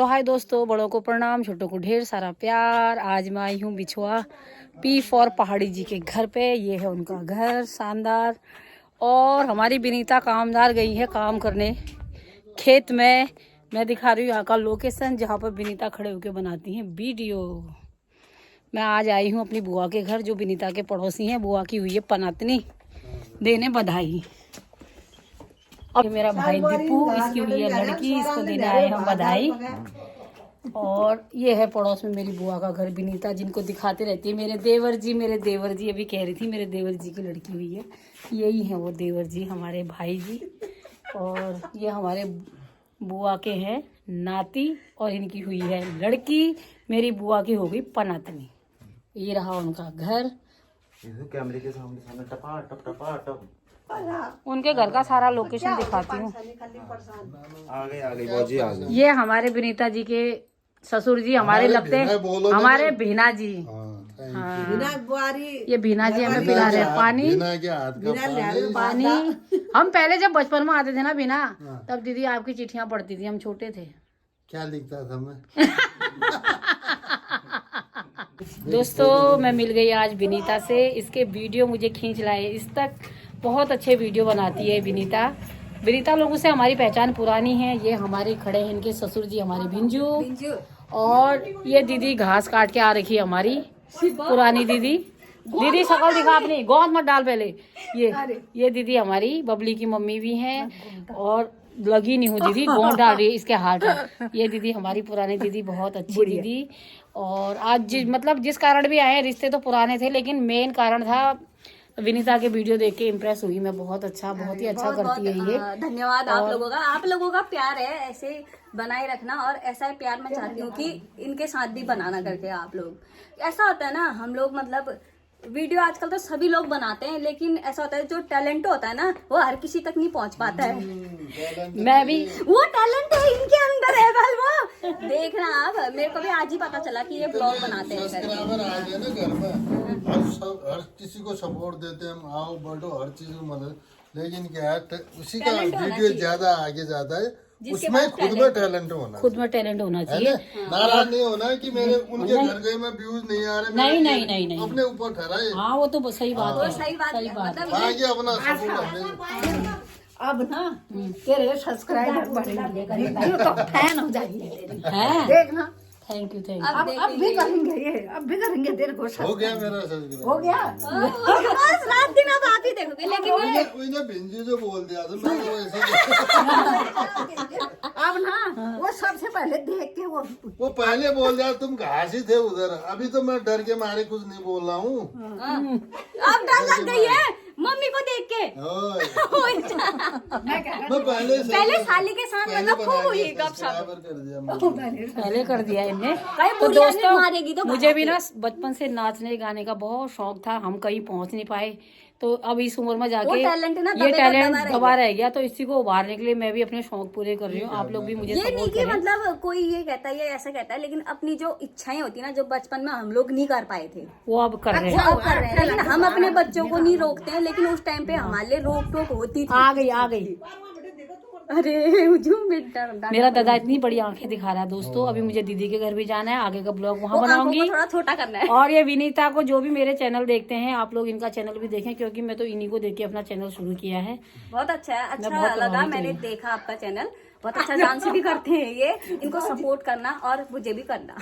तो हाय दोस्तों, बड़ों को प्रणाम, छोटों को ढेर सारा प्यार। आज मैं आई हूँ बिछुआ P4 पहाड़ी जी के घर पे। ये है उनका घर, शानदार। और हमारी विनीता कामदार गई है काम करने खेत में। मैं दिखा रही हूँ यहाँ का लोकेशन जहाँ पर विनीता खड़े होकर बनाती हैं वीडियो। मैं आज आई हूँ अपनी बुआ के घर, जो विनीता के पड़ोसी हैं। बुआ की हुई है पनातनी, देने बधाई। और मेरा भाई दीपू, इसकी हुई है लड़की, इसको देने आए हम बधाई। और ये है पड़ोस में मेरी बुआ का घर विनीता, जिनको दिखाते रहती है। मेरे देवर जी अभी कह रही थी मेरे देवर जी की लड़की हुई है। यही है वो देवर जी, हमारे भाई जी। और ये हमारे बुआ के हैं नाती, और इनकी हुई है लड़की। मेरी बुआ की हो गई पनातनी। ये रहा उनका घर। कैमरे के सामने टपा टप टपा टप। उनके घर का सारा लोकेशन दिखाती हूँ। आ गई बाजी आ गई। ये हमारे विनीता जी के ससुर जी हमारे लगते हैं, हमारे भीना जी। हाँ, ये भीना जी हमें पिला रहे हैं पानी। हम पहले जब बचपन में आते थे ना बिना, तब दीदी आपकी चिट्ठियां पढ़ती थी, हम छोटे थे। क्या लिखता था मैं? दोस्तों, मैं मिल गई आज विनीता से। इसके वीडियो मुझे खींच लाए इस तक। बहुत अच्छे वीडियो बनाती है विनीता लोगों से हमारी पहचान पुरानी है। ये हमारे खड़े हैं इनके ससुर जी, हमारे भिंजू। और ये दीदी घास काट के आ रखी है हमारी पुरानी दीदी। दीदी शकल दिखा अपनी, गोंद मत डाल पहले। ये दीदी हमारी बबली की मम्मी भी हैं। और लगी नहीं हूँ दीदी, गोंद डाल रही है इसके हाथ। ये दीदी हमारी पुरानी दीदी, बहुत अच्छी दीदी। और आज मतलब जिस कारण भी आए हैं, रिश्ते तो पुराने थे, लेकिन मेन कारण था विनीता के वीडियो देख के इम्प्रेस हुई मैं। बहुत ही अच्छा करती है ये। धन्यवाद आप लोगों का प्यार है, ऐसे बनाए रखना। और ऐसा ही प्यार मैं चाहती हूँ कि इनके साथ भी बनाना करके आप लोग। ऐसा होता है ना, हम लोग मतलब वीडियो आजकल तो सभी लोग बनाते हैं, लेकिन ऐसा होता है जो टैलेंट होता है ना, वो हर किसी तक नहीं पहुंच पाता है। मैं भी वो टैलेंट है इनके अंदर है। कल वो देखना आप, मेरे को भी आज ही पता चला कि ये ब्लॉग बनाते हैं घर में हर किसी को सपोर्ट देते हैं, हम आओ बढ़ो हर चीज में मदद। लेकिन क्या है, उसी का वीडियो ज्यादा आगे जाता है, उसमें खुद में टैलेंट होना चाहिए। नाराज नहीं होना है कि मेरे उनके घर गए में व्यूज नहीं आ रहे। नहीं, अपने ऊपर ठहराए। हाँ, वो तो सही बात है। सही बात है। आगे अपना सपोर्ट। अब ना तेरे सब्सक्राइबर बढ़ेंगे, तो फैन हो जाएंगे। देखना। Thank you. अब भी करेंगे ये, अब भी करेंगे। तेरे को हो गया मेरा सब्सक्राइब, हो गया बस रात दिन अब आप ही देखोगे। लेकिन भिंजी जो बोल दिया था मैं तो ऐसा अब ना वो सबसे पहले देख के वो पहले बोल दिया। तुम घास ही थे उधर, अभी तो मैं डर के मारे कुछ नहीं बोल रहा हूँ। अब डर लग गई है मम्मी को देख के। मैं पहले साली के साथ मतलब खूब हुई गपशप। पहले कर दिया इनने। तो दोस्तों, मारेगी तो मुझे भी ना बचपन से नाचने गाने का बहुत शौक था। हम कहीं पहुंच नहीं पाए, तो अब इस उम्र में जाके ये टैलेंट दबा रह गया। तो इसी को उभारने के लिए मैं भी अपने शौक पूरे कर रही हूँ। आप लोग भी मुझे ये नहीं सपोर्ट कि करें। मतलब कोई ये कहता है, ये ऐसा कहता है, लेकिन अपनी जो इच्छाएं होती है ना, जो बचपन में हम लोग नहीं कर पाए थे, वो अब कर रहे वो अब कर रहे हैं। लेकिन हम अपने बच्चों को नहीं रोकते हैं, लेकिन उस टाइम पे हमारे लिए रोक टोक होती थी। आ गई। अरे बेटा, मेरा दादा इतनी बड़ी आंखें दिखा रहा है। दोस्तों, अभी मुझे दीदी के घर भी जाना है, आगे का ब्लॉग वहाँ बनाऊंगी। थोड़ा छोटा करना है। और ये विनीता को, जो भी मेरे चैनल देखते हैं, आप लोग इनका चैनल भी देखें, क्योंकि मैं तो इन्हीं को देख के अपना चैनल शुरू किया है। बहुत अच्छा है, अच्छा लगा। मैंने देखा आपका चैनल, बहुत अच्छा डांस भी करते हैं ये। इनको सपोर्ट करना और मुझे भी करना।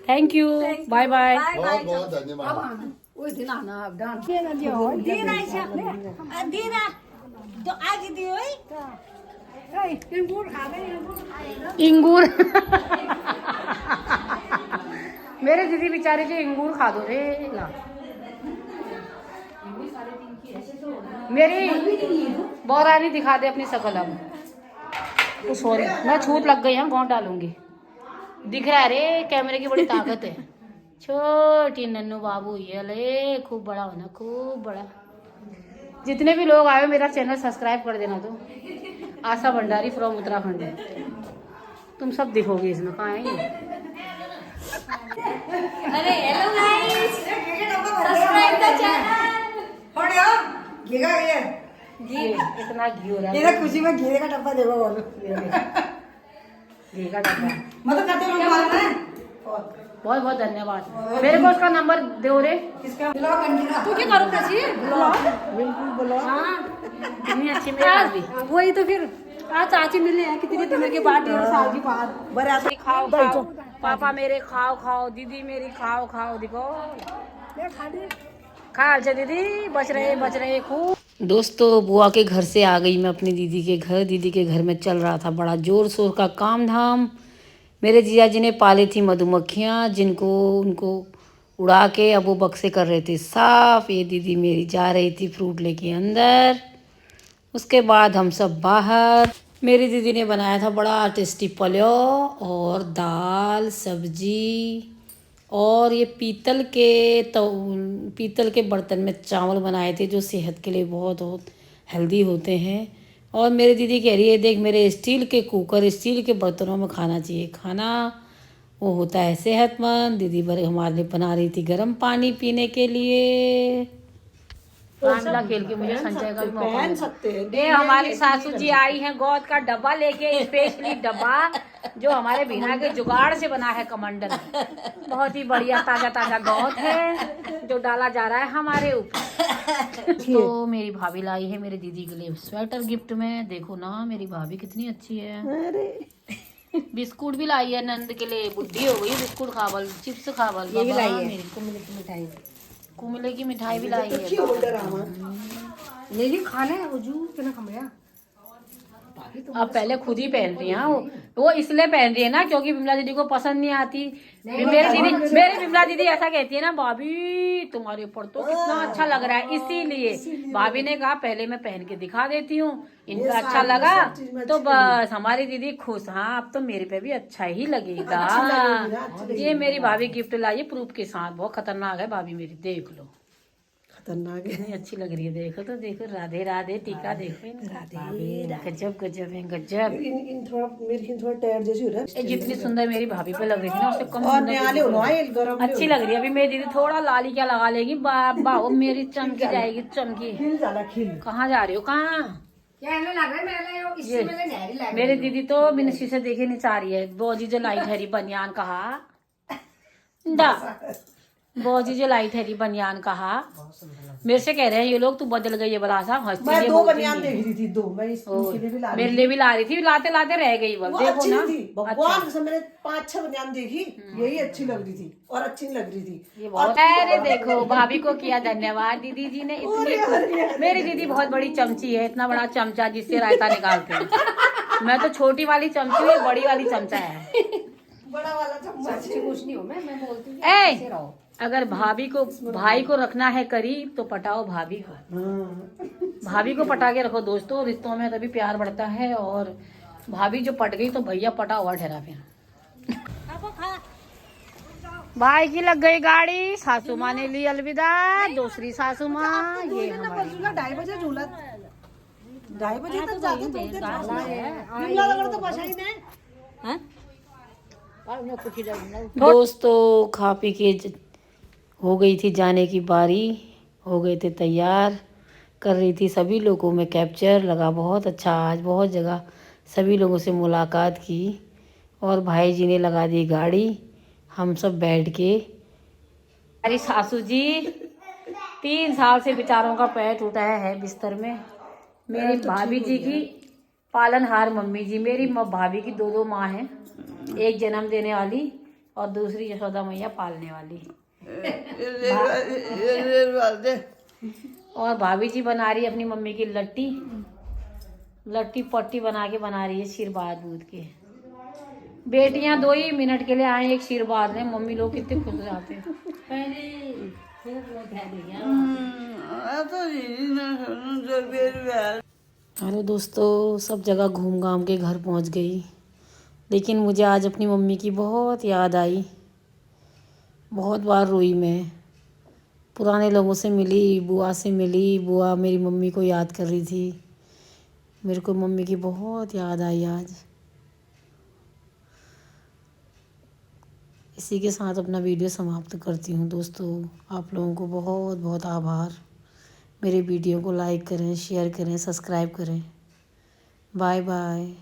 Thank you, bye bye. बहुत धन्यवाद। उस दिन आना अब डांस इंगूर मेरे दीदी बेचारे जो इंगूर खा दो रे ला। मेरी बौरानी दिखा दे अपनी शकल। अब सॉरी, मैं छूट लग गई, गोंद डालूंगी। दिख रहा है रे, कैमरे की बड़ी ताकत है। छोटी नन्नू बाबू ये ले, खूब बड़ा होना, खूब बड़ा। जितने भी लोग आए मेरा चैनल सब्सक्राइब कर देना। तो आशा भंडारी फ्रॉम उत्तराखंड है। तुम सब दिखोगे इसमें। कहाँ है ये? अरे hello guys, subscribe the channel. घी इतना घी हो रहा है। खुशी में घी का डब्बा देखो बोलो। घी का डब्बा। मतलब करते हो मारना है बहुत बहुत धन्यवाद। मेरे को उसका नंबर दो रे। किसका ब्लॉग अंजना तू क्या करो कैसी ब्लॉग बिल्कुल ब्लॉग हाँ कितनी अच्छी मेरी भाभी। वही तो फिर आज चाची मिलने हैं कितने दिनों के बाद, 1.5 साल के बाद। बड़ा खाओ खाओ पापा मेरे खाओ खाओ, दीदी मेरी खाओ खाओ, देखो खा अच्छा दीदी, बच रहे खूब। दोस्तों बुआ के घर से आ गई मैं अपनी दीदी के घर। दीदी के घर में चल रहा था बड़ा जोर शोर का काम धाम। मेरे जीजा जी ने पाली थी मधुमक्खियाँ, जिनको उनको उड़ा के अब वो बक्से कर रहे थे साफ। ये दीदी मेरी जा रही थी फ्रूट लेके अंदर। उसके बाद हम सब बाहर। मेरी दीदी ने बनाया था बड़ा टेस्टी पलो और दाल सब्जी, और ये पीतल के बर्तन में चावल बनाए थे जो सेहत के लिए बहुत बहुत हेल्दी होते हैं। और मेरी दीदी कह रही है देख मेरे स्टील के कुकर, स्टील के बर्तनों में खाना चाहिए, खाना वो होता है सेहतमंद। दीदी हमारे लिए बना रही थी गर्म पानी पीने के लिए। रामला खेल के मुझे संचय का भी मौका मिला। ये हमारी सासू जी आई हैं गोद का डब्बा लेके, स्पेशली डब्बा जो हमारे बिना के जुगाड़ से बना है कमंडल। बहुत ही बढ़िया ताजा ताजा गोद है जो डाला जा रहा है हमारे ऊपर। तो मेरी भाभी लाई है मेरी दीदी के लिए स्वेटर गिफ्ट में। देखो ना मेरी भाभी कितनी अच्छी है। बिस्कुट भी लाई है नंद के लिए, बुढ़ी हो गई बिस्कुट खावल, चिप्स खावल। ये भी लाई है मिठाई, कुमिले की मिठाई भी लाई है। लेकिन खाने वजूद के ना खमया अब पहले खुद ही पहन रही हैं वो इसलिए पहन रही है ना क्योंकि बिमला दीदी को पसंद नहीं आती। मेरी बिमला दीदी ऐसा कहती है ना भाभी तुम्हारे ऊपर तो कितना अच्छा लग रहा है, इसीलिए भाभी ने कहा पहले मैं पहन के दिखा देती हूँ, इनका अच्छा लगा तो बस हमारी दीदी खुश। हाँ अब तो मेरे पे भी अच्छा ही लगेगा। ये मेरी भाभी गिफ्ट लाई है प्रूफ के साथ, बहुत खतरनाक है भाभी मेरी, देख लो खतरनाक कितनी अच्छी लग रही है। देखो तो देखो, राधे राधे टीका देखो, गजब गजब है गजब। थोड़ा टायर जैसी हो रहा है। जितनी सुंदर मेरी भाभी पे लग रही थी ना उससे कम अच्छी लग रही है। अभी मेरी दीदी थोड़ा लाली क्या लगा लेगी, बाबा मेरी चमकी जाएगी चमकी। कहाँ जा रही हो कहाँ? मेरी दीदी तो बिना शीशे देखे नहीं चाह रही है। बोजी जो लाइट हरी बनियान कहा बोजी जो लाइट हरी बनियान कहा, मेरे से कह रहे हैं ये लोग तू बदल गई है बड़ा सा। मैं 2 बनियान देख रही थी, 2 मैं इसके लिए भी ला मेरे लिए भी ला रही थी, लाते लाते रह गई बस। देखो ना भगवान से मैंने 5-6 बनियान देखी, यही अच्छी लग रही थी और अच्छी नहीं लग रही थी। ये बहुत अरे देखो भाभी को किया धन्यवाद दीदी जी ने। इतनी मेरी दीदी बहुत बड़ी चमची है, इतना बड़ा चमचा जिससे रायता निकालते हैं। मैं तो छोटी वाली चमची हूँ, बड़ी वाली चमचा है बड़ा वाला चम्मच। कुछ नहीं हूँ मैं बोलती हूँ अगर भाभी को भाई को रखना है करीब तो पटाओ भाभी को। भाभी को पटा के रखो दोस्तों, रिश्तों में तभी प्यार बढ़ता है। और भाभी जो पट गई तो भैया पटा हुआ ठहरा फिर। भाई की लग गई गाड़ी, सासू माँ ने ली अलविदा, दूसरी सासू माँ ये हमारी 2:30 बजे झूला 2:30 बजे तक जाते तो बचा ही नहीं। दोस्तों खा पी के हो गई थी जाने की बारी, हो गए थे तैयार, कर रही थी सभी लोगों में कैप्चर। लगा बहुत अच्छा, आज बहुत जगह सभी लोगों से मुलाकात की। और भाई जी ने लगा दी गाड़ी, हम सब बैठ के। हमारी सासू जी 3 साल से बेचारों का पैर टूटा है बिस्तर में। मेरी भाभी जी की पालनहार मम्मी जी, मेरी भाभी की 2 माँ हैं, एक जन्म देने वाली और दूसरी यशोदा मैया पालने वाली। और भाभी जी बना रही है अपनी मम्मी की लट्टी पट्टी बना रही है शीरबाद दूध के। बेटियां 2 ही मिनट के लिए आए, एक शीरबाद ने, मम्मी लोग कितने खुश हो जाते हैं। हेलो दोस्तों, सब जगह घूम घाम के घर पहुंच गई, लेकिन मुझे आज अपनी मम्मी की बहुत याद आई। बहुत बार रोई मैं, पुराने लोगों से मिली, बुआ से मिली। बुआ मेरी मम्मी को याद कर रही थी, मेरे को मम्मी की बहुत याद आई आज। इसी के साथ अपना वीडियो समाप्त करती हूँ दोस्तों। आप लोगों को बहुत बहुत आभार। मेरे वीडियो को लाइक करें, शेयर करें, सब्सक्राइब करें। Bye bye.